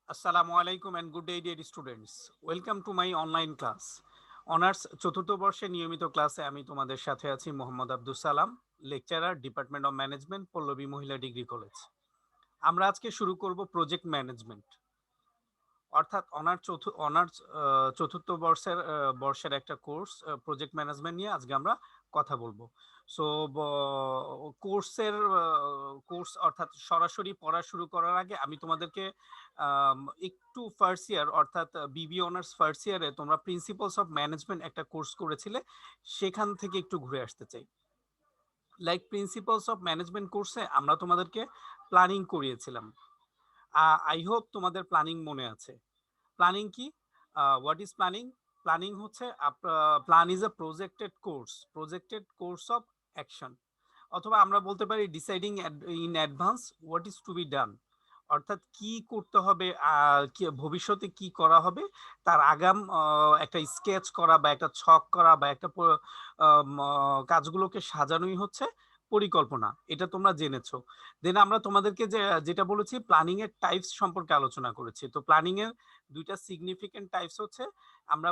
Assalamu alaikum and good day, dear students. Welcome to my online class. Honours চতুর্থ বর্ষের নিয়মিত ক্লাসে আমি তোমাদের সাথে আছি Mohammad Abdul Salam, lecturer, department of management, Pallabi মহিলা ডিগ্রি কলেজ। আমরা আজকে শুরু করব প্রজেক্ট ম্যানেজমেন্ট, অর্থাৎ অনার্স চতুর্থ বর্ষের একটা কোর্স প্রজেক্ট ম্যানেজমেন্ট নিয়ে আজকে আমরা কথা বলবো। সো কোর্সের কোর্স অর্থাৎ সরাসরি পড়া শুরু করার আগে আমি তোমাদেরকে একটু ফার্স্ট ইয়ার অর্থাৎ বিবি অনার্স ফার্স্ট ইয়ারে তোমরা প্রিন্সিপালস অফ ম্যানেজমেন্ট একটা কোর্স করেছিলে, সেখান থেকে একটু ঘুরে আসতে চাই। লাইক প্রিন্সিপালস অফ ম্যানেজমেন্ট কোর্সে আমরা তোমাদেরকে প্ল্যানিং করিয়েছিলাম। আই হোপ তোমাদের প্ল্যানিং মনে আছে। প্ল্যানিং কি? What is planning? প্ল্যানিং হচ্ছে plan is a projected course of action, অথবা আমরা বলতে পারি deciding in advance what is to be done, অর্থাৎ কি করতে হবে, ভবিষ্যতে কি করা হবে তার আগাম একটা স্কেচ করা বা একটা ছক করা বা একটা কাজগুলোকে সাজানোই হচ্ছে পরিকল্পনা। এটা তোমরা জেনেছো। দেন আমরা তোমাদেরকে যেটা বলেছি প্ল্যানিং এর টাইপস সম্পর্কে আলোচনা করেছি। তো প্ল্যানিং এর দুইটা সিগনিফিকেন্ট টাইপস হচ্ছে, আমরা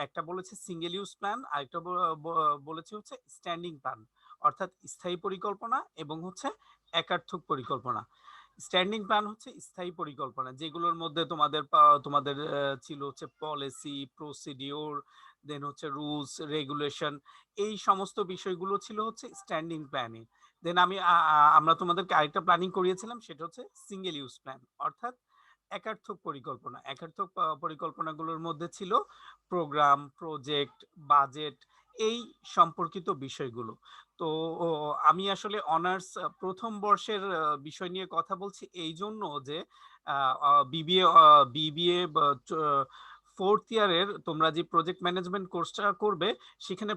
একটা বলেছি সিঙ্গেল ইউজ প্ল্যান, আরেকটা বলেছি হচ্ছে স্ট্যান্ডিং প্ল্যান, অর্থাৎ স্থায়ী পরিকল্পনা এবং হচ্ছে একার্থক পরিকল্পনা। স্ট্যান্ডিং প্ল্যান হচ্ছে স্থায়ী পরিকল্পনা, যেগুলোর মধ্যে তোমাদের ছিল হচ্ছে পলিসি, প্রসিডিওর, দেন হচ্ছে রুলস, রেগুলেশন, এই সমস্ত বিষয়গুলো ছিল হচ্ছে স্ট্যান্ডিং প্ল্যানে। দেন আমরা তোমাদেরকে আরেকটা প্ল্যানিং করিয়েছিলাম, সেটা হচ্ছে সিঙ্গেল ইউজ প্ল্যান, অর্থাৎ একার্থক পরিকল্পনা। একার্থক পরিকল্পনাগুলোর মধ্যে ছিল প্রোগ্রাম, প্রজেক্ট, বাজেট, এই সম্পর্কিত বিষয়গুলো। তো আমি আসলে অনার্স প্রথম বর্ষের বিষয় নিয়ে কথা বলছি এই জন্য যে বিবিএ বিবিএ ফোর্থ ইয়ারের তোমরা যে প্রজেক্ট ম্যানেজমেন্ট কোর্সটা করবে, সেখানে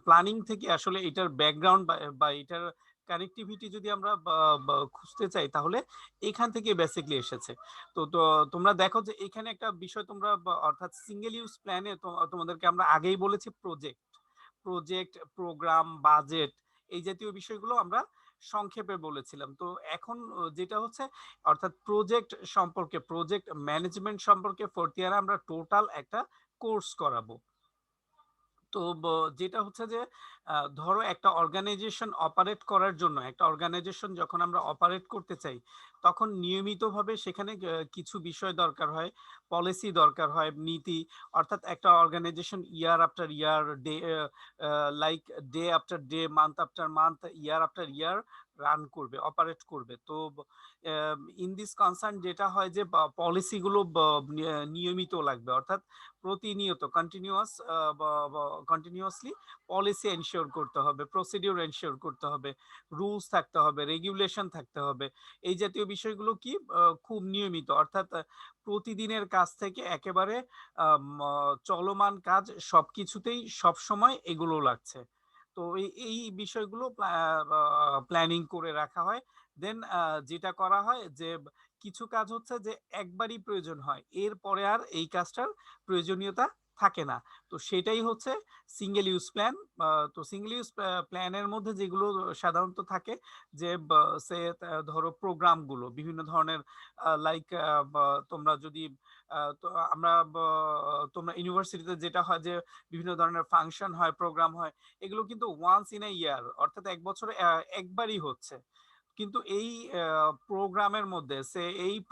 প্ল্যানিং থেকে আসলে এটার ব্যাকগ্রাউন্ড বা এটার কানেক্টিভিটি যদি আমরা খুঁজতে চাই, তাহলে এখান থেকে বেসিকলি এসেছে। তো তোমরা দেখো যে এখানে একটা বিষয় তোমরা অর্থাৎ সিঙ্গেল ইউজ প্ল্যানে তোমাদেরকে আমরা আগেই বলেছি প্রজেক্ট, প্রোগ্রাম, বাজেট, এই জাতীয় বিষয়গুলো আমরা সংক্ষেপে বলেছিলাম। তো এখন যেটা হচ্ছে অর্থাৎ প্রজেক্ট ম্যানেজমেন্ট সম্পর্কে ফোর্থ ইয়ারে আমরা টোটাল একটা কোর্স করাবো। তো যেটা হচ্ছে যে ধরো একটা অর্গানাইজেশন অপারেট করার জন্য, একটা অর্গানাইজেশন যখন আমরা অপারেট করতে চাই, তখন নিয়মিতভাবে সেখানে কিছু বিষয় দরকার হয়, পলিসি দরকার হয়, নীতি, অর্থাৎ একটা organisation year after year, like day after day, month after month, year after year run করবে, অপারেট করবে। তো ইন দিস কনসার্ন যেটা হয় যে পলিসিগুলো নিয়মিত লাগবে, অর্থাৎ প্রতিনিয়ত কন্টিনিউয়াসলি পলিসি এনশিওর করতে হবে, প্রসিডিওর এনশিওর করতে হবে, রুলস থাকতে হবে, রেগুলেশন থাকতে হবে। এই জাতীয় বিষয়গুলো কি খুব নিয়মিত, অর্থাৎ প্রতিদিনের কাজ থেকে একেবারে চলমান কাজ সবকিছুতেই সবসময় এগুলো লাগছে। তো এই বিষয়গুলো প্ল্যানিং করে রাখা হয়। দেন যেটা করা হয় যে কিছু কাজ হচ্ছে যে একবারই প্রয়োজন হয়, এরপরে আর এই কাজটার প্রয়োজনীয়তা থাকে না। তো সেটাই হচ্ছে সিঙ্গেল ইউজ প্ল্যান। তো সিঙ্গেল ইউজ প্ল্যানের মধ্যে যেগুলো সাধারণত থাকে যে সে ধরো প্রোগ্রামগুলো বিভিন্ন ধরনের, লাইক তোমরা যদি তো তোমরা ইউনিভার্সিটিতে যেটা হয় যে বিভিন্ন ধরনের ফাংশন হয়, প্রোগ্রাম হয়, এগুলো কিন্তু ওয়ান্স ইন এ ইয়ার, অর্থাৎ এক বছরে একবারই হচ্ছে। কিন্তু এই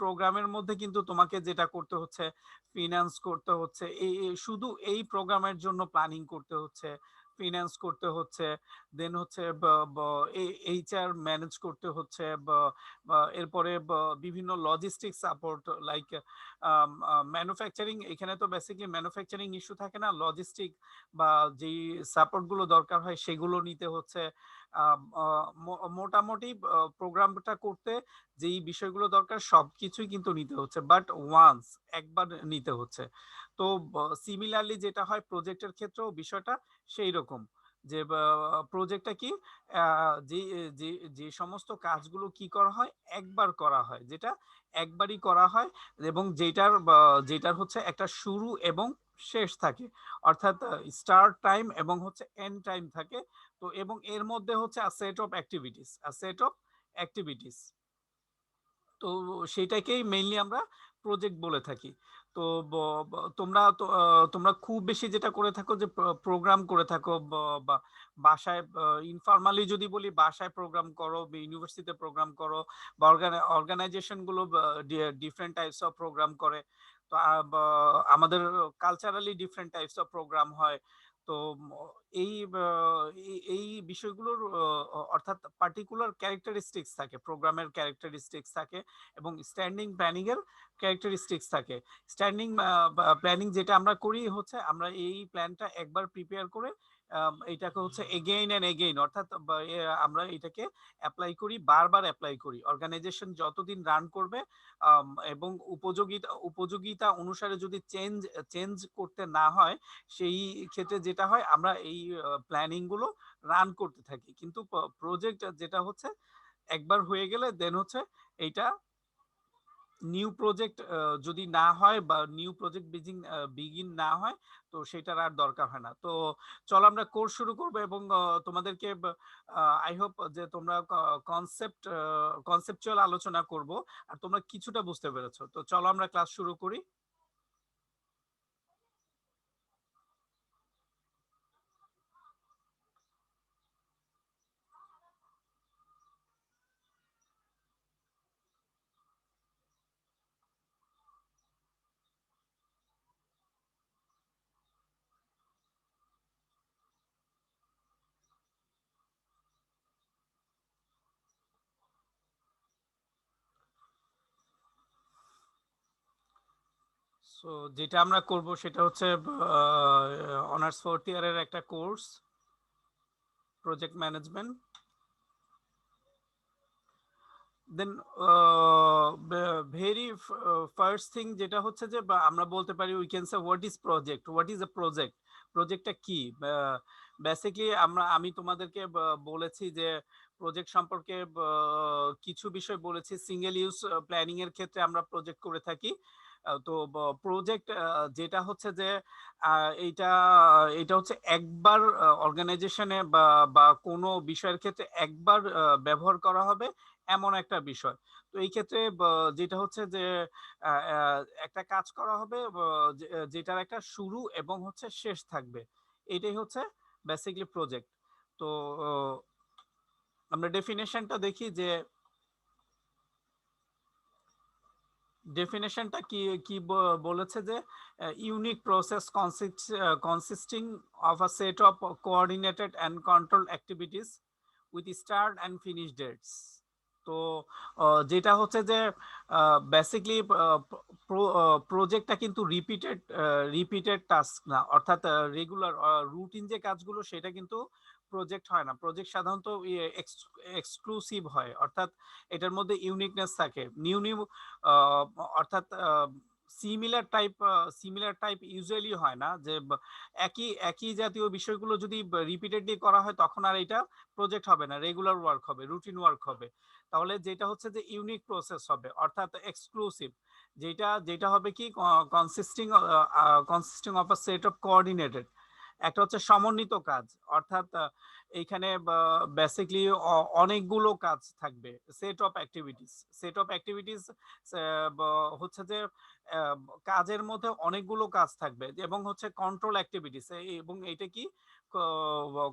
প্রোগ্রামের মধ্যে কিন্তু তোমাকে যেটা করতে হচ্ছে, ফিনান্স করতে হচ্ছে, শুধু এই প্রোগ্রামের জন্য প্ল্যানিং করতে হচ্ছে, ফিনান্স করতে হচ্ছে, দেন হচ্ছে এইচআর ম্যানেজ করতে হচ্ছে, এরপরে বিভিন্ন লজিস্টিক সাপোর্ট, লাইক ম্যানুফ্যাকচারিং, এখানে তো বেসিক্যালি ম্যানুফ্যাকচারিং ইস্যু থাকে না, লজিস্টিক বা যেই সাপোর্ট গুলো দরকার হয় সেগুলো নিতে হচ্ছে। মোটামুটি প্রোগ্রামটা করতে যেই বিষয়গুলো দরকার সবকিছুই কিন্তু নিতে হচ্ছে, বাট ওয়ান্স, একবার নিতে হচ্ছে। তো সিমিলারলি যেটা হয় প্রজেক্টের ক্ষেত্রেও বিষয়টা সেই রকম, যে প্রজেক্টটা কি, যে যে যে সমস্ত কাজগুলো কি করা হয়, একবার করা হয়, যেটা একবারই করা হয়, এবং যেটার হচ্ছে একটা শুরু এবং শেষ থাকে, অর্থাৎ স্টার্ট টাইম এবং হচ্ছে এন্ড টাইম থাকে। তো এবং এর মধ্যে হচ্ছে আ সেট অফ অ্যাক্টিভিটিস। তো সেটাকেই মেইনলি আমরা প্রজেক্ট বলে থাকি। তো তোমরা খুব বেশি যেটা করে থাকো যে প্রোগ্রাম করে থাকো, বা বাসায় ইনফরমালি যদি বলি বাসায় প্রোগ্রাম করো, ইউনিভার্সিটিতে প্রোগ্রাম করো, বা অর্গানাইজেশন গুলো ডিফারেন্ট টাইপস অফ প্রোগ্রাম করে। তো আমাদের culturally different types of programme হয়। তো এই এই বিষয়গুলোর অর্থাৎ পার্টিকুলার ক্যারেক্টারিস্টিক্স থাকে, প্রোগ্রামের ক্যারেক্টারিস্টিক্স থাকে এবং স্ট্যান্ডিং প্ল্যানিং এর ক্যারেক্টারিস্টিক্স থাকে। স্ট্যান্ডিং প্ল্যানিং যেটা আমরা করি হচ্ছে আমরা এই প্ল্যানটা একবার প্রিপেয়ার করে এটাকে হচ্ছে এগেইন এন্ড এগেইন, অর্থাৎ আমরা এটাকে অ্যাপ্লাই করি, বারবার অ্যাপ্লাই করি। অর্গানাইজেশন যতদিন রান করবে এবং উপযোগিতা অনুসারে যদি চেঞ্জ করতে না হয়, সেই ক্ষেত্রে যেটা হয় আমরা এই প্ল্যানিং গুলো রান করতে থাকি। কিন্তু প্রজেক্ট যেটা হচ্ছে একবার হয়ে গেলে দেন হচ্ছে এইটা নিউ প্রজেক্ট যদি না হয় বা নিউ প্রজেক্ট বিগিন না হয়, তো সেটার আর দরকার হয় না। তো চলো আমরা কোর্স শুরু করবো এবং তোমাদেরকে আই হোপ যে তোমরা কনসেপচুয়াল আলোচনা করব আর তোমরা কিছুটা বুঝতে পেরেছো। তো চলো আমরা ক্লাস শুরু করি। সো যেটা আমরা করব সেটা হচ্ছে অনার্স ফোর্থ ইয়ারের একটা কোর্স, প্রজেক্ট ম্যানেজমেন্ট। দেন ভেরি ফার্স্ট থিং যেটা হচ্ছে যে আমরা বলতে পারি we can say what is project, what is a project, প্রজেক্টটা কি। বেসিক্যালি আমি তোমাদেরকে বলেছি যে প্রজেক্ট সম্পর্কে কিছু বিষয় বলেছি। সিঙ্গেল ইউজ প্ল্যানিং এর ক্ষেত্রে আমরা প্রজেক্ট করে থাকি। তো প্রজেক্ট যেটা হচ্ছে যে এইটা এটা হচ্ছে একবার অর্গানাইজেশনে বা কোনো বিষয়ের ক্ষেত্রে একবার ব্যবহার করা হবে এমন একটা বিষয়। তো এই ক্ষেত্রে যেটা হচ্ছে যে একটা কাজ করা হবে যেটার একটা শুরু এবং হচ্ছে শেষ থাকবে, এটাই হচ্ছে বেসিক্যালি প্রজেক্ট। তো আমরা ডেফিনেশনটা দেখি যে ডেফিনেশনটা কি কি বলেছে যে unique process consisting of a set of coordinated and control activities with start and finish dates. তো যেটা হচ্ছে যে বেসিকলি প্রজেক্টটা কিন্তু রিপিটেড টাস্ক না, অর্থাৎ রেগুলার রুটিন যে কাজগুলো সেটা কিন্তু প্রজেক্ট হয় না। প্রজেক্ট সাধারণত এক্সক্লুসিভ হয়, অর্থাৎ এটার মধ্যে ইউনিকনেস থাকে, নিউ নিউ অর্থাৎ সিমিলার টাইপ ইউজুয়ালি হয় না, যে একই একই জাতীয় বিষয়গুলো যদি রিপিটেডলি করা হয় তখন আর এটা প্রজেক্ট হবে না, রেগুলার ওয়ার্ক হবে, রুটিন ওয়ার্ক হবে। তাহলে যেটা হচ্ছে যে ইউনিক প্রসেস হবে, অর্থাৎ এক্সক্লুসিভ। যেটা হবে কি consisting of a set of coordinated, একটা হচ্ছে সমন্বিত কাজ, অর্থাৎ এইখানে বেসিকলি অনেকগুলো কাজ থাকবে। সেট অফ অ্যাক্টিভিটিস হচ্ছে যে আহ, কাজের মধ্যে অনেকগুলো কাজ থাকবে এবং হচ্ছে কন্ট্রোল অ্যাক্টিভিটিস, এবং এটা কি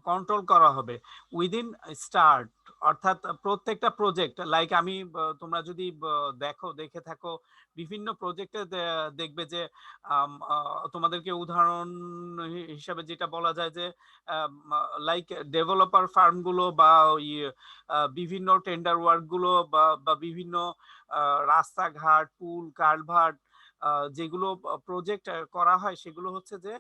কন্ট্রোল করা হবে উইদিন স্টার্ট। অর্থাৎ প্রত্যেকটা প্রজেক্ট লাইক আমি তোমরা যদি দেখে থাকো বিভিন্ন প্রজেক্টে দেখবে যে তোমাদেরকে উদাহরণ হিসাবে যেটা বলা যায় যে লাইক ডেভেলপার ফার্ম গুলো বা বিভিন্ন টেন্ডার ওয়ার্ক গুলো বা বিভিন্ন রাস্তাঘাট, পুল, কালভার্ট যেগুলো প্রজেক্ট করা হয়, সেগুলো হচ্ছে যে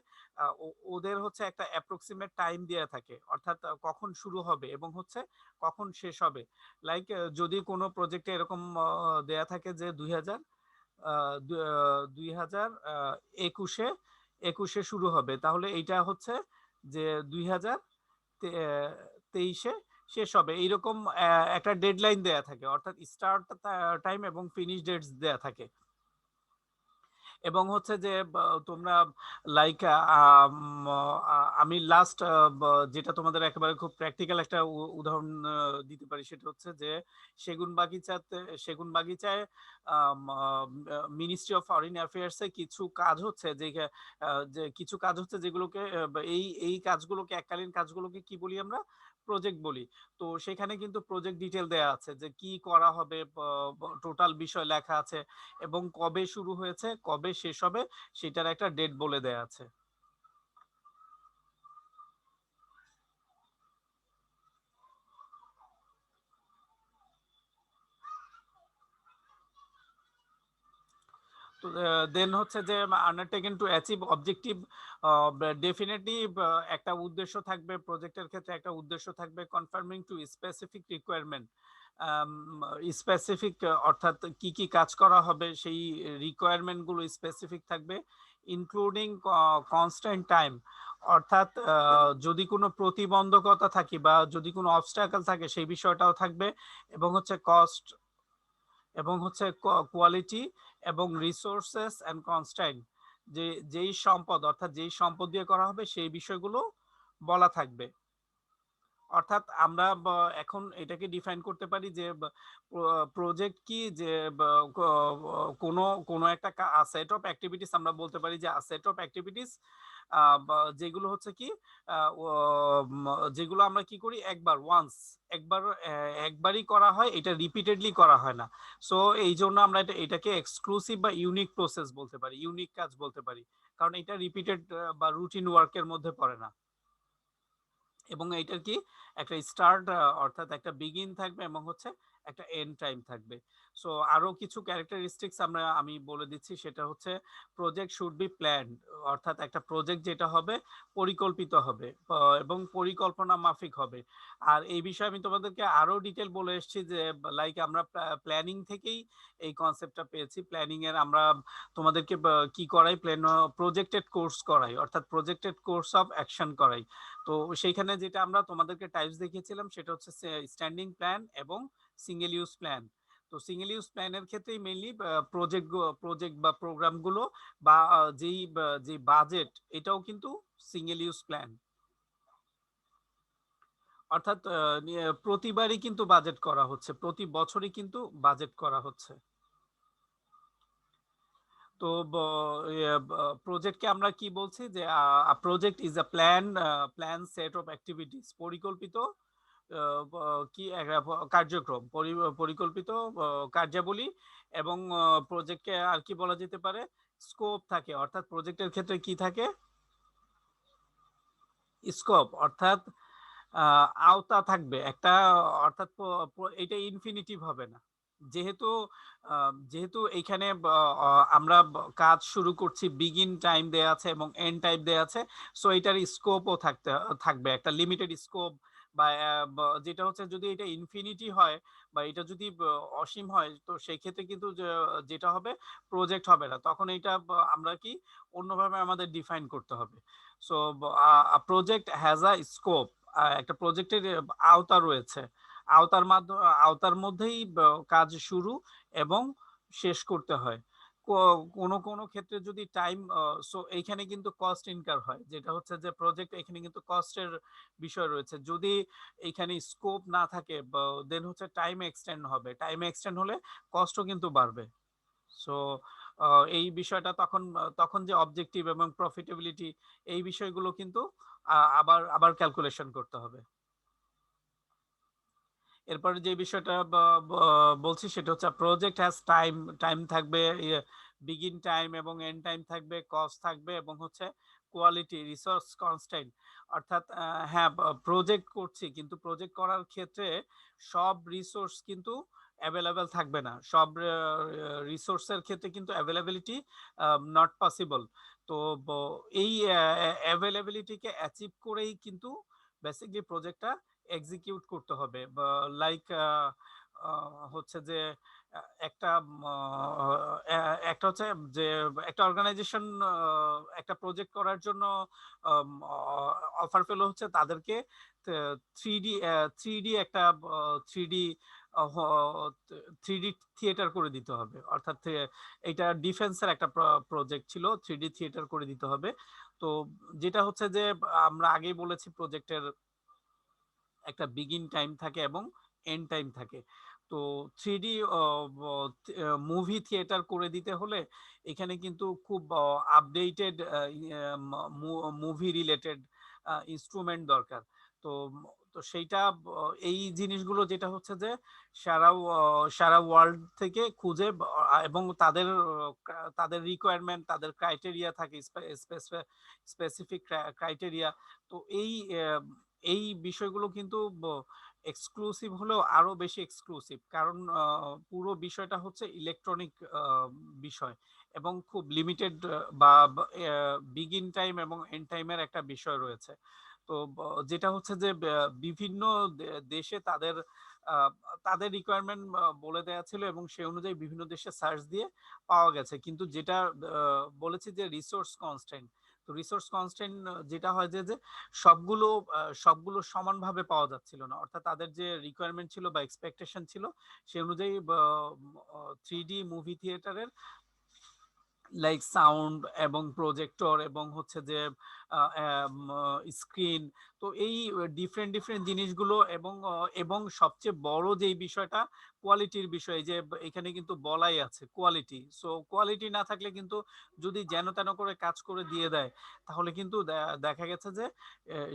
ওদের হচ্ছে একটা অ্যাপ্রক্সিমেট টাইম দেয়া থাকে, অর্থাৎ কখন শুরু হবে এবং হচ্ছে কখন শেষ হবে। লাইক যদি কোনো প্রজেক্টে এরকম দেয়া থাকে যে 2021 একুশে শুরু হবে, তাহলে এইটা হচ্ছে যে 2023 শেষ হবে। এইরকম একটা ডেডলাইন দেয়া থাকে, অর্থাৎ স্টার্ট টাইম এবং ফিনিশ ডেটস দেয়া থাকে। এবং হচ্ছে যে তোমরা লাইক আমি লাস্ট যেটা তোমাদের একেবারে খুব প্র্যাকটিক্যাল একটা উদাহরণ দিতে পারি, সেটা হচ্ছে যে সেগুন বাগিচায় মিনিস্ট্রি অফ ফরেন অ্যাফেয়ার্স এ কিছু কাজ হচ্ছে যে কিছু কাজ হচ্ছে যেগুলোকে এই কাজগুলোকে এককালীন কাজগুলোকে কি বলি আমরা, প্রজেক্ট বলি। তো সেখানে কিন্তু প্রজেক্ট ডিটেল দেয়া আছে যে কি করা হবে, টোটাল বিষয় লেখা আছে এবং কবে শুরু হয়েছে কবে শেষ হবে সেটার একটা ডেট বলে দেয়া আছে। তো দেন হচ্ছে যে undertaken to achieve objective, definitely একটা উদ্দেশ্য থাকবে, প্রজেক্টের ক্ষেত্রে একটা উদ্দেশ্য থাকবে, confirming two specific requirement, specific অর্থাৎ কি কি কাজ করা হবে সেই রিকোয়ারমেন্ট গুলো স্পেসিফিক থাকবে, ইনক্লুডিং কনস্ট্যান্ট টাইম, অর্থাৎ যদি কোনো প্রতিবন্ধকতা থাকে বা যদি কোনো অবস্ট্যাকল থাকে সেই বিষয়টাও থাকবে, এবং হচ্ছে কস্ট, এবং হচ্ছে কোয়ালিটি এবং রিসোর্সেস অ্যান্ড কনস্ট্যান্ট, যেই সম্পদ অর্থাৎ যেই সম্পদ দিয়ে করা হবে সেই বিষয়গুলো বলা থাকবে। অর্থাৎ আমরা এখন এটাকে ডিফাইন করতে পারি যে প্রজেক্ট কি, যে কোনো কোনো একটা সেট অফ অ্যাক্টিভিটিস আমরা বলতে পারি যে সেট অফ অ্যাক্টিভিটিস যেগুলো হচ্ছে কি যেগুলো আমরা কি করি একবার ওয়ান্স, একবার একবারই করা হয়, এটা রিপিটেডলি করা হয় না। সো এই জন্য আমরা এটাকে এক্সক্লুসিভ বা ইউনিক প্রসেস বলতে পারি, ইউনিক কাজ বলতে পারি, কারণ এটা রিপিটেড বা রুটিন ওয়ার্কের মধ্যে পড়ে না। এবং এইটার কি একটা স্টার্ট অর্থাৎ একটা বিগিন থাকবে এবং হচ্ছে একটা এন্ড টাইম থাকবে। সো আরো কিছু ক্যারেক্টারিস্টিক্স আমি বলে দিচ্ছি, সেটা হচ্ছে প্রজেক্ট শুড বি প্ল্যান্ড, অর্থাৎ একটা প্রজেক্ট যেটা হবে পরিকল্পিত হবে এবং পরিকল্পনা মাফিক হবে। আর এই বিষয়ে আমি তোমাদেরকে আরো ডিটেল বলে এসেছি যে লাইক আমরা প্ল্যানিং থেকেই এই কনসেপ্টটা পেয়েছি। প্ল্যানিং এর আমরা তোমাদেরকে কি করাই, প্রজেক্টেড কোর্স করাই, অর্থাৎ প্রজেক্টেড কোর্স অফ অ্যাকশন করাই। তো সেইখানে যেটা আমরা তোমাদেরকে টাইপস দেখিয়েছিলাম সেটা হচ্ছে স্ট্যান্ডিং প্ল্যান এবং সিঙ্গেল ইউজ প্ল্যান। তো সিঙ্গেল ইউজ প্ল্যানের ক্ষেত্রেই মেইনলি প্রজেক্ট বা প্রোগ্রামগুলো বা যে বাজেট এটাও কিন্তু সিঙ্গেল ইউজ প্ল্যান, অর্থাৎ প্রতিবারই কিন্তু বাজেট করা হচ্ছে, প্রতি বছরই কিন্তু বাজেট করা হচ্ছে। তো প্রজেক্টকে আমরা কি বলছি যে project is a plan set of activities, পরিকল্পিত কি একটা কার্যক্রম, পরিকল্পিত কার্যাবলী। এবং প্রজেক্টকে আর কি বলা যেতে পারে, স্কোপ থাকে, অর্থাৎ প্রজেক্টের ক্ষেত্রে কি থাকে, স্কোপ অর্থাৎ আওতা থাকবে একটা, অর্থাৎ এটা ইনফিনিটিভ হবে না। যেহেতু যেহেতু এখানে আমরা কাজ শুরু করছি, বিগিন টাইম দেয়া আছে এবং এন্ড টাইম দেয়া আছে, সো এটার স্কোপও থাকবে একটা লিমিটেড স্কোপ। বা যেটা হচ্ছে যদি এটা ইনফিনিটি হয় বা এটা যদি অসীম হয়, তো সেই ক্ষেত্রে কিন্তু যেটা হবে প্রজেক্ট হবে না, তখন এটা আমরা কি অন্যভাবে আমাদের ডিফাইন করতে হবে। So project has a scope, একটা প্রজেক্টের আওতা রয়েছে, আওতার মধ্যেই কাজ শুরু এবং শেষ করতে হয়। কোনো কোনো ক্ষেত্রে যদি টাইম, সো এইখানে কিন্তু কস্ট ইনকার হয়, যেটা হচ্ছে যে প্রজেক্ট, এখানে কিন্তু কস্টের বিষয় রয়েছে। যদি এইখানে স্কোপ না থাকে দেন হচ্ছে টাইম এক্সটেন্ড হবে, টাইম এক্সটেন্ড হলে কস্টও কিন্তু বাড়বে। সো এই বিষয়টা তখন তখন যে অবজেক্টিভ এবং প্রফিটেবিলিটি এই বিষয়গুলো কিন্তু আবার আবার ক্যালকুলেশন করতে হবে। এরপরে যে বিষয়টা বলছি সেটা হচ্ছে প্রজেক্ট হ্যাজ টাইম, টাইম থাকবে, বিগিন টাইম এবং এন্ড টাইম থাকবে, কস্ট থাকবে এবং হচ্ছে কোয়ালিটি, রিসোর্স কনস্ট্যান্ট। অর্থাৎ হ্যাঁ প্রজেক্ট করছি, কিন্তু প্রজেক্ট করার ক্ষেত্রে সব রিসোর্স কিন্তু অ্যাভেলেবেল থাকবে না, সব রিসোর্সের ক্ষেত্রে কিন্তু অ্যাভেলেবিলিটি নট পসিবল। তো এই অ্যাভেলেবিলিটিকে অ্যাচিভ করেই কিন্তু বেসিকলি প্রজেক্টটা এক্সিকিউট করতে হবে। লাইক হচ্ছে যে একটা একটা হচ্ছে যে একটা অর্গানাইজেশন একটা প্রজেক্ট করার জন্য অফার পেলো, হচ্ছে তাদেরকে থ্রি ডি একটা থ্রি ডি 3D থিয়েটার করে দিতে হবে, অর্থাৎ এটা ডিফেন্সের একটা প্রজেক্ট ছিল, 3D থিয়েটার করে দিতে হবে। তো যেটা হচ্ছে যে আমরা আগেই বলেছি প্রজেক্টের একটা বিগিন টাইম থাকে এবং এন্ড টাইম থাকে। তো 3D মুভি থিয়েটার করে দিতে হলে এখানে কিন্তু খুব আপডেটেড মুভি রিলেটেড ইনস্ট্রুমেন্ট দরকার। তো তো সেইটা এই জিনিসগুলো যেটা হচ্ছে যে সারা সারা ওয়ার্ল্ড থেকে খুঁজে এবং তাদের তাদের রিকোয়ারমেন্ট, তাদের ক্রাইটেরিয়া থাকে, স্পেসিফিক ক্রাইটেরিয়া। তো এই বিষয়গুলো কিন্তু এক্সক্লুসিভ হলেও আরো বেশি এক্সক্লুসিভ, কারণ পুরো বিষয়টা হচ্ছে ইলেকট্রনিক বিষয় এবং খুব লিমিটেড বা বিগিন টাইম এবং এন্ড টাইমের একটা বিষয় রয়েছে। তো যেটা হচ্ছে যে বিভিন্ন দেশে তাদের তাদের রিকোয়ারমেন্ট বলে দেয়া ছিল এবং সেই অনুযায়ী বিভিন্ন দেশে সার্চ দিয়ে পাওয়া গেছে, কিন্তু যেটা বলেছি যে রিসোর্স কনস্ট্রেন্ট। তো রিসোর্স কনস্ট্রেন্ট যেটা হয় যে সবগুলো সবগুলো সমানভাবে পাওয়া যাচ্ছিল না, অর্থাৎ তাদের যে রিকোয়ারমেন্ট ছিল বা এক্সপেকটেশন ছিল সেই অনুযায়ী 3D মুভি থিয়েটারের লাইক সাউন্ড এবং প্রজেক্টর এবং হচ্ছে যে স্ক্রিন, তো এই ডিফারেন্ট ডিফারেন্ট জিনিসগুলো এবং এবং সবচেয়ে বড় যেই বিষয়টা কোয়ালিটির বিষয়, যে এখানে কিন্তু বলাই আছে কোয়ালিটি। সো কোয়ালিটি না থাকলে কিন্তু যদি যেন তেন করে কাজ করে দিয়ে দেয় তাহলে কিন্তু দেখা গেছে যে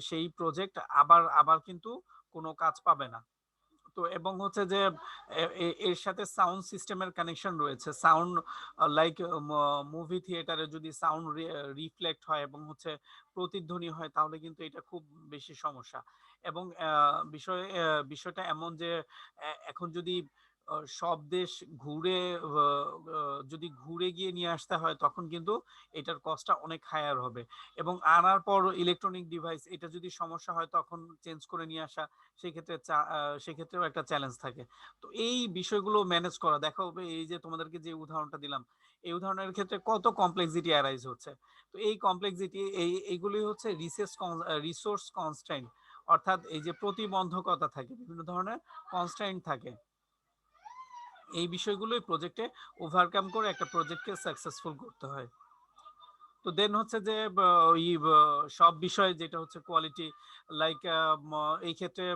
সেই প্রজেক্ট আবার আবার কিন্তু কোনো কাজ পাবে না। তো এবং হচ্ছে যে এর সাথে সাউন্ড সিস্টেমের কানেকশন রয়েছে। সাউন্ড লাইক মুভি থিয়েটারে যদি সাউন্ড রিফ্লেক্ট হয় এবং হচ্ছে প্রতিধ্বনি হয় তাহলে কিন্তু এটা খুব বেশি সমস্যা। এবং বিষয়টা এমন যে এখন যদি সব দেশ ঘুরে যদি ঘুরে গিয়ে নিয়ে আসতে হয় তখন কিন্তু এটার কস্টটা অনেক হায়ার হবে, এবং আনার পর ইলেকট্রনিক ডিভাইস এটা যদি সমস্যা হয় তখন চেঞ্জ করে নিয়ে আসা সেক্ষেত্রে সেক্ষেত্রেও একটা চ্যালেঞ্জ থাকে। তো এই বিষয়গুলো ম্যানেজ করা, দেখা হবে এই যে তোমাদেরকে যে উদাহরণটা দিলাম এই উদাহরণের ক্ষেত্রে কত কমপ্লেক্সিটি অ্যারাইজ হচ্ছে। তো এই কমপ্লেক্সিটি এইগুলি হচ্ছে রিসোর্স কনস্ট্রেন্ট, অর্থাৎ এই যে প্রতিবন্ধকতা থাকে, বিভিন্ন ধরনের কনস্ট্রেন্ট থাকে, এই বিষয়গুলোই প্রজেক্টে ওভারকাম করে একটা প্রজেক্টকে সাকসেসফুল করতে হয়। তো দেন হচ্ছে যে ওই সব বিষয় যেটা হচ্ছে কোয়ালিটি, লাইক এই ক্ষেত্রে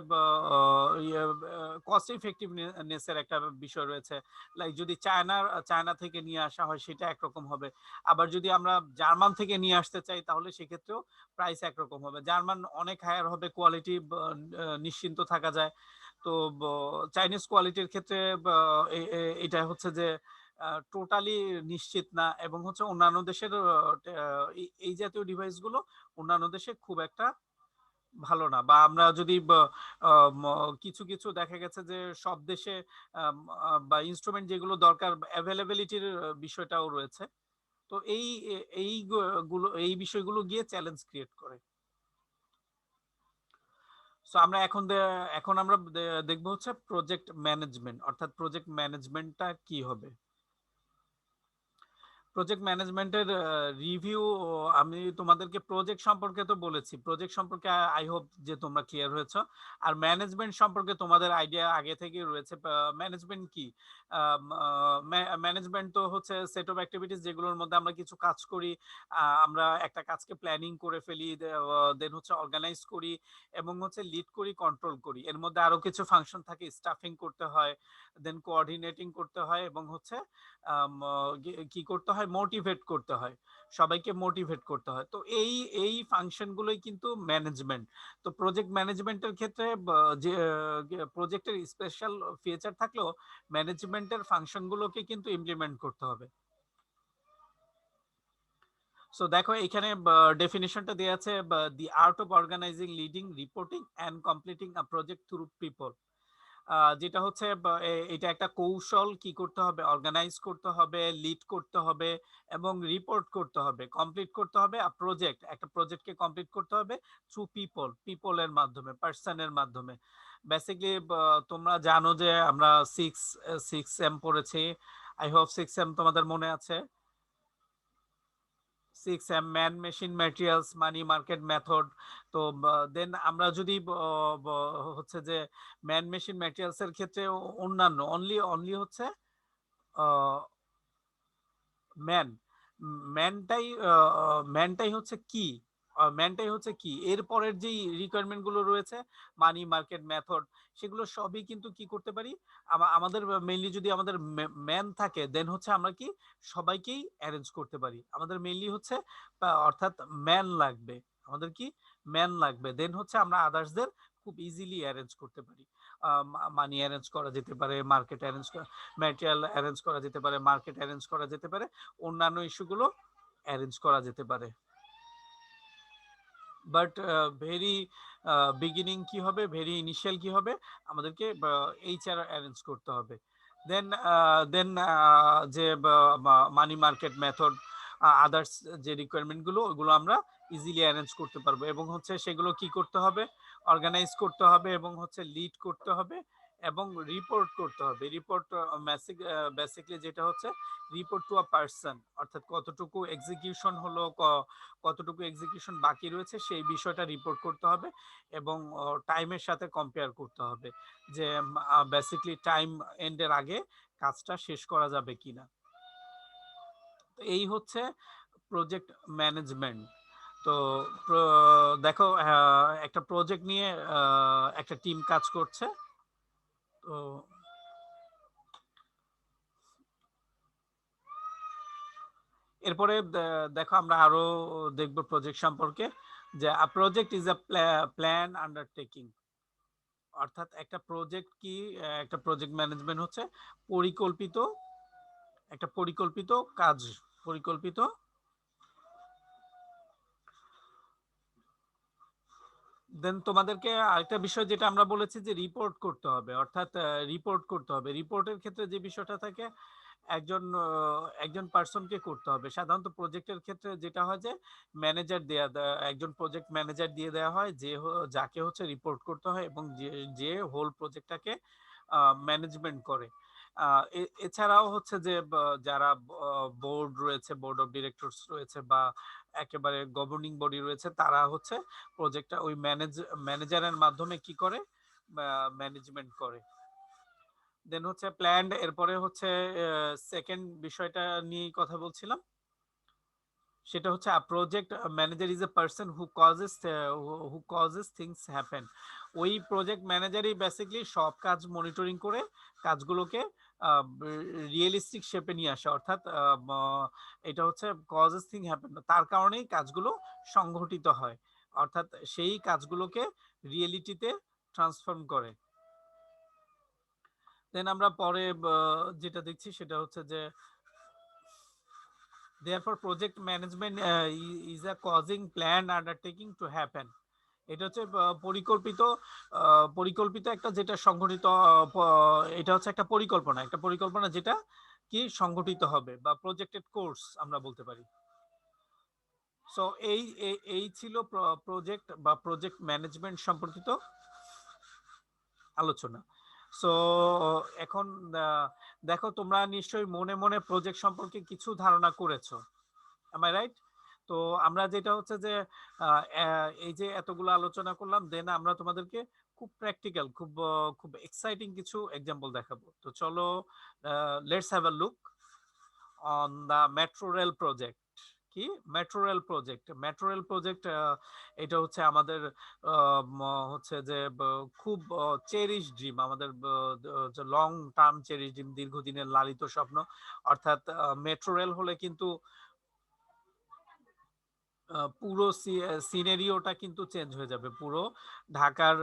কস্ট ইফেক্টিভনেসের একটা বিষয় রয়েছে। লাইক যদি চায়না থেকে নিয়ে আসা হয় সেটা একরকম হবে, আবার যদি আমরা জার্মান থেকে নিয়ে আসতে চাই তাহলে সেক্ষেত্রেও প্রাইস একরকম হবে। জার্মান অনেক হায়ার হবে, কোয়ালিটি নিশ্চিন্ত থাকা যায়। তো চাইনিজ কোয়ালিটির ক্ষেত্রে এটা হচ্ছে যে টোটালি নিশ্চিত না, এবং হচ্ছে অন্যান্য দেশের এই জাতীয় ডিভাইসগুলো অন্যান্য দেশে খুব একটা ভালো না। বা আমরা যদি কিছু কিছু দেখা গেছে যে সব দেশে বা ইনস্ট্রুমেন্ট যেগুলো দরকার অ্যাভেলেবিলিটির বিষয়টাও রয়েছে। তো এই বিষয়গুলো গিয়ে চ্যালেঞ্জ ক্রিয়েট করে। সো আমরা এখন আমরা দেখবো হচ্ছে প্রজেক্ট ম্যানেজমেন্ট, অর্থাৎ প্রজেক্ট ম্যানেজমেন্টটা কি হবে। প্রজেক্ট ম্যানেজমেন্টের রিভিউ, আমি তোমাদেরকে প্রজেক্ট সম্পর্কে তো বলেছি, প্রজেক্ট সম্পর্কে আই হোপ যে তোমরা ক্লিয়ার হয়েছো। আর ম্যানেজমেন্ট সম্পর্কে তোমাদের আইডিয়া আগে থেকেই রয়েছে। ম্যানেজমেন্ট কি? ম্যানেজমেন্ট তো হচ্ছে সেট অফ অ্যাক্টিভিটিস যেগুলোর মধ্যে আমরা কিছু কাজ করি, আমরা একটা কাজকে প্ল্যানিং করে ফেলি, দেন হচ্ছে অর্গানাইজ করি এবং হচ্ছে লিড করি, কন্ট্রোল করি। এর মধ্যে আরো কিছু ফাংশন থাকে, স্টাফিং করতে হয়, দেন কোঅর্ডিনেটিং করতে হয় এবং হচ্ছে কি করতে হয়, মোটিভেট করতে হয়, সবাইকে মোটিভেট করতে হয়। তো এই ফাংশনগুলোই কিন্তু ম্যানেজমেন্ট। তো প্রজেক্ট ম্যানেজমেন্টের ক্ষেত্রে যে প্রজেক্টের স্পেশাল ফিচার থাকলেও ম্যানেজমেন্টের ফাংশনগুলোকে কিন্তু ইমপ্লিমেন্ট করতে হবে। সো দেখো এখানে ডেফিনিশনটা দেওয়া আছে, the art of organising, leading, reporting and completing a project through people. যেটা হচ্ছে এটা একটা কৌশল, কি করতে হবে, অর্গানাইজ করতে হবে, লিড করতে হবে এবং রিপোর্ট করতে হবে, কমপ্লিট করতে হবে। আর একটা প্রজেক্টকে কমপ্লিট করতে হবে থ্রু পিপলের মাধ্যমে, পার্সনের মাধ্যমে। বেসিক্যালি তোমরা জানো যে আমরা সিক্স এম পড়েছি, আই হোপ 6M তোমাদের মনে আছে। 6M man machine materials money market method. তো দেন আমরা যদি হচ্ছে যে ম্যান মেশিন ম্যাটেরিয়ালস এর ক্ষেত্রে অন্যান্য অনলি অনলি হচ্ছে ম্যান ম্যানটাই ম্যানটাই হচ্ছে কি ম্যানটাই হচ্ছে কি এর পরের যেই রিকোয়ারমেন্ট গুলো রয়েছে মানি মার্কেট মেথড সেগুলো সবই কিন্তু কি করতে পারি আমাদের মেইনলি যদি আমাদের ম্যান থাকে দেন হচ্ছে আমরা কি সবাইকেই অ্যারেঞ্জ করতে পারি আমাদের মেইনলি হচ্ছে অর্থাৎ ম্যান লাগবে আমাদের কি ম্যান লাগবে দেন হচ্ছে আমরা আদার্সদের খুব ইজিলি অ্যারেঞ্জ করতে পারি মানি অ্যারেঞ্জ করা যেতে পারে মার্কেট অ্যারেঞ্জ ম্যাটেরিয়াল অ্যারেঞ্জ করা যেতে পারে মার্কেট অ্যারেঞ্জ করা যেতে পারে অন্যান্য ইস্যুগুলো অ্যারেঞ্জ করা যেতে পারে বাট ভেরি বিগিনিং কি হবে ভেরি ইনিশিয়াল কি হবে আমাদেরকে এইচআর অ্যারেঞ্জ করতে হবে দেন দেন যে মানি মার্কেট মেথড আদার্স যে রিকোয়ারমেন্টগুলো ওগুলো আমরা ইজিলি অ্যারেঞ্জ করতে পারবো এবং হচ্ছে সেগুলো কি করতে হবে অর্গানাইজ করতে হবে এবং হচ্ছে লিড করতে হবে এবং রিপোর্ট করতে হবে রিপোর্ট বেসিকলি যেটা হচ্ছে রিপোর্ট টু আ পার্সন অর্থাৎ কতটুকু এক্সিকিউশন হলো কতটুকু এক্সিকিউশন বাকি রয়েছে সেই বিষয়টা রিপোর্ট করতে হবে এবং টাইমের সাথে কম্পেয়ার করতে হবে যে বেসিকলি টাইম এন্ডের আগে কাজটা শেষ করা যাবে কিনা এই হচ্ছে প্রজেক্ট ম্যানেজমেন্ট তো দেখো একটা প্রজেক্ট নিয়ে একটা টিম কাজ করছে তো এরপরে দেখো আমরা আরো দেখবো প্রজেক্ট সম্পর্কে যে project is a plan undertaking অর্থাৎ একটা প্রজেক্ট কি একটা প্রজেক্ট ম্যানেজমেন্ট হচ্ছে পরিকল্পিত একটা পরিকল্পিত কাজ পরিকল্পিত দেন তোমাদেরকে আরেকটা বিষয় যেটা আমরা বলেছি যে রিপোর্ট করতে হবে অর্থাৎ রিপোর্ট করতে হবে রিপোর্টের ক্ষেত্রে যে বিষয়টা থাকে একজন একজন পার্সনকে করতে হবে সাধারণত প্রজেক্টের ক্ষেত্রে যেটা হয় যে ম্যানেজার একজন প্রজেক্ট ম্যানেজার দিয়ে দেওয়া হয় যে যাকে হচ্ছে রিপোর্ট করতে হয় এবং যে হোল প্রজেক্টটাকে ম্যানেজমেন্ট করে এছাড়াও হচ্ছে যে যারা বোর্ড রয়েছে বোর্ড অফ ডিরেক্টরস রয়েছে বা একেবারে গভর্নিং বডি রয়েছে তারা হচ্ছে প্রজেক্টটা ওই ম্যানেজারের মাধ্যমে কি করে ম্যানেজমেন্ট করে দেন হচ্ছে প্ল্যান্ড এরপরে হচ্ছে সেকেন্ড বিষয়টা নিয়ে কথা বলছিলাম সেটা হচ্ছে project manager is a person who causes things happen ওই প্রজেক্ট ম্যানেজারই বেসিক্যালি সব কাজ মনিটরিং করে কাজগুলোকে রিয়েলিস্টিক শেপে নিয়ে আসে অর্থাৎ এটা হচ্ছে কজেস থিং হ্যাপেন তার কারণেই কাজগুলো সংঘটিত হয় অর্থাৎ সেই কাজগুলোকে রিয়েলিটিতে ট্রান্সফর্ম করে দেন আমরা পরে যেটা দেখছি সেটা হচ্ছে যে therefore project management is a causing planned undertaking to happen এটা হচ্ছে পরিকল্পিত একটা যেটা সংগঠিত এটা হচ্ছে একটা পরিকল্পনা যেটা কি সংগঠিত হবে বা প্রজেক্টেড কোর্স আমরা বলতে পারি সো এই ছিল প্রজেক্ট বা প্রজেক্ট ম্যানেজমেন্ট সম্পর্কিত আলোচনা সো এখন দেখো তোমরা নিশ্চয়ই মনে মনে প্রজেক্ট সম্পর্কে কিছু ধারণা করেছো am I right তো আমরা যেটা হচ্ছে যে এই যে এতগুলো আলোচনা করলাম দেন আমরা তোমাদেরকে খুব প্র্যাকটিক্যাল খুব এক্সাইটিং কিছু এক্সাম্পল দেখাবো তো চলো let's have a look on the metro rail project কি মেট্রো রেল প্রজেক্ট এটা হচ্ছে আমাদের হচ্ছে যে খুব চেরিশ ড্রিম আমাদের লং টার্ম চেরিশ ড্রিম দীর্ঘদিনের লালিত স্বপ্ন অর্থাৎ মেট্রো রেল হলে কিন্তু পুরো সিনারিওটা কিন্তু চেঞ্জ হয়ে যাবে পুরো ঢাকার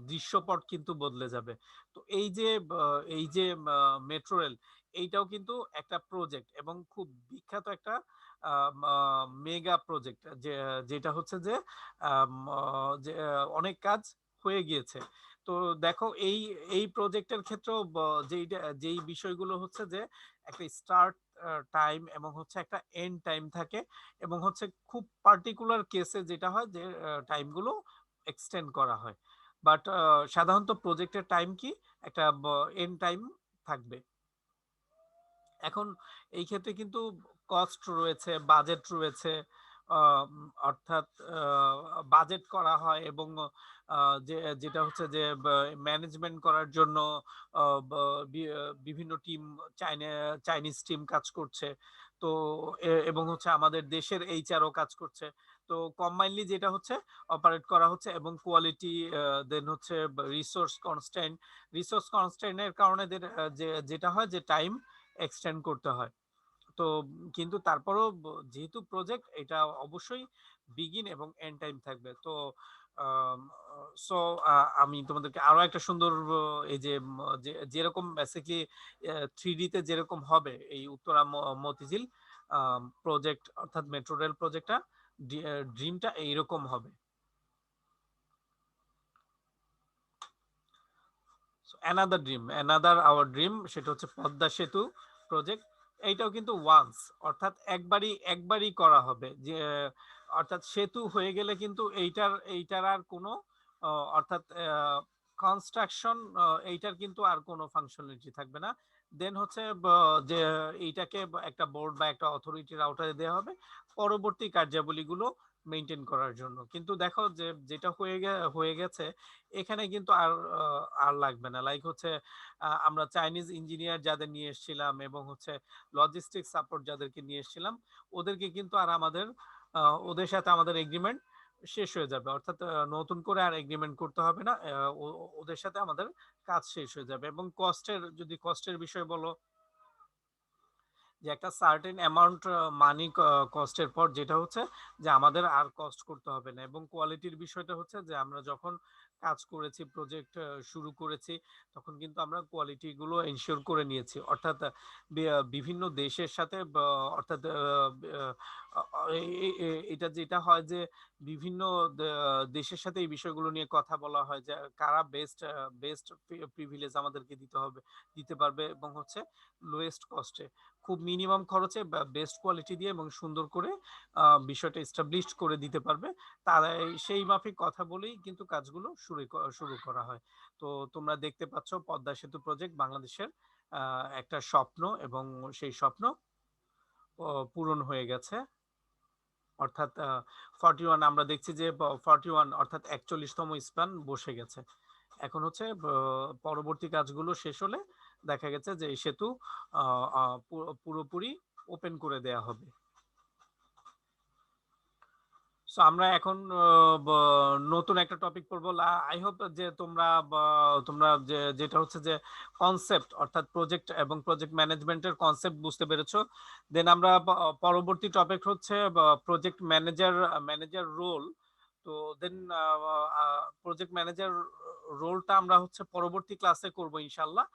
দৃশ্যপট কিন্তু বদলে যাবে তো এই যে মেট্রো রেল এইটাও কিন্তু একটা প্রজেক্ট এবং খুব বিখ্যাত একটা মেগা প্রজেক্ট যেটা হচ্ছে যে অনেক কাজ হয়ে গিয়েছে তো দেখো এই প্রজেক্টের ক্ষেত্রেও যেই বিষয়গুলো হচ্ছে যে একটা স্টার্ট টাইম এবং হচ্ছে একটা এন্ড টাইম থাকে এবং হচ্ছে খুব পার্টিকুলার কেসে যেটা হয় যে টাইমগুলো এক্সটেন্ড করা হয় বাট সাধারণত প্রজেক্টের টাইম কি একটা এন্ড টাইম থাকবে এখন এই ক্ষেত্রে কিন্তু কস্ট রয়েছে, বাজেট রয়েছে। অর্থাৎ বাজেট করা হয় এবং যেটা হচ্ছে যে ম্যানেজমেন্ট করার জন্য আ বা বিভিন্ন টিম চাইনিজ টিম কাজ করছে। তো এবং হচ্ছে আমাদের দেশের এইচআরও কাজ করছে। তো কম্বাইনলি যেটা হচ্ছে অপারেট করা হচ্ছে এবং কোয়ালিটি দেন হচ্ছে রিসোর্স কনস্ট্রেইন এর কারণে যেটা হয় যে টাইম এক্সটেন্ড করতে হয়। তো কিন্তু তারপরেও যেহেতু প্রজেক্ট এটা অবশ্যই বিগিন এবং এন্ড টাইম থাকবে। তো আম সো আমি তোমাদেরকে আরো একটা সুন্দর এই যে যেরকম বেসিক্যালি 3D তে যেরকম হবে এই উত্তরা মতিঝিল প্রজেক্ট অর্থাৎ মেট্রো রেল প্রজেক্টটা ড্রিমটা এইরকম হবে। অ্যানাদার আওয়ার ড্রিম সেটা হচ্ছে পদ্মা সেতু প্রজেক্ট। এইটাও কিন্তু ওয়ান্স অর্থাৎ একবারই করা হবে যে অর্থাৎ সেতু হয়ে গেলে কিন্তু এইটার আর কোনো অর্থাৎ কনস্ট্রাকশন এইটার কিন্তু আর কোনো ফাংশনালিটি থাকবে না। দেন হচ্ছে যে এইটাকে একটা বোর্ড বা একটা অথরিটির আওতায় দেওয়া হবে পরবর্তী কার্যাবলীগুলো মেনটেন করার জন্য। কিন্তু দেখো যে যেটা হয়ে গেছে এখানে কিন্তু আর লাগবে না। লাইক হচ্ছে আমরা চাইনিজ ইঞ্জিনিয়ার যাদের নিয়ে এসেছিলাম এবং হচ্ছে লজিস্টিক সাপোর্ট যাদেরকে নিয়ে এসেছিলাম, ওদেরকে কিন্তু আর আমাদের ওদের সাথে আমাদের এগ্রিমেন্ট শেষ হয়ে যাবে। অর্থাৎ নতুন করে আর এগ্রিমেন্ট করতে হবে না। ওদের সাথে আমাদের কাজ শেষ হয়ে যাবে এবং যদি কস্টের বিষয় বলো যে একটা সার্টেন অ্যামাউন্ট মানি কস্টের পর যেটা হচ্ছে যে আমাদের আর কস্ট করতে হবে না এবং কোয়ালিটির বিষয়টা হচ্ছে যে আমরা যখন কাজ করেছি প্রজেক্ট শুরু করেছি তখন কিন্তু আমরা কোয়ালিটি গুলো এনশিওর করে নিয়েছি অর্থাৎ বিভিন্ন দেশের সাথে অর্থাৎ এটা যেটা হয় যে বিভিন্ন দেশের সাথে এই বিষয়গুলো নিয়ে কথা বলা হয় যে কারা বেস্ট প্রিভিলেজ আমাদেরকে দিতে পারবে এবং হচ্ছে লোয়েস্ট কস্টে খুব মিনিমাম খরচে বেস্ট কোয়ালিটি দিয়ে এবং সুন্দর করে বিষয়টা এস্টাবলিশড করে দিতে পারবে তারা সেই মাফিক কথা বলেই কিন্তু কাজগুলো শুরু করা হয়। তো তোমরা দেখতে পাচ্ছ পদ্মা সেতু প্রজেক্ট বাংলাদেশের একটা স্বপ্ন এবং সেই স্বপ্ন পূরণ হয়ে গেছে। অর্থাৎ 41 আমরা দেখছি যে 41 অর্থাৎ 41তম স্প্যান বসে গেছে। এখন হচ্ছে পরবর্তী কাজগুলো শেষ হলে দেখা গেছে যে এই সেতু পুরোপুরি ওপেন করে দেয়া হবে। সো আমরা এখন নতুন একটা টপিক পড়বো। আই হোপ যে তোমরা যেটা হচ্ছে যে কনসেপ্ট অর্থাৎ প্রজেক্ট এবং প্রজেক্ট ম্যানেজমেন্টের কনসেপ্ট বুঝতে পেরেছো। দেন আমরা পরবর্তী টপিক হচ্ছে প্রজেক্ট ম্যানেজার রোল। তো দেন প্রজেক্ট ম্যানেজার রোলটা আমরা হচ্ছে পরবর্তী ক্লাসে করব ইনশাল্লাহ।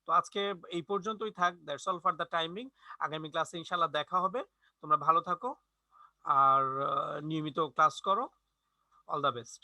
তো আজকে এই পর্যন্তই থাক। That's all for the timing. আগামী ক্লাসে ইনশাল্লাহ দেখা হবে। তোমরা ভালো থাকো আর নিয়মিত ক্লাস করো। All the best.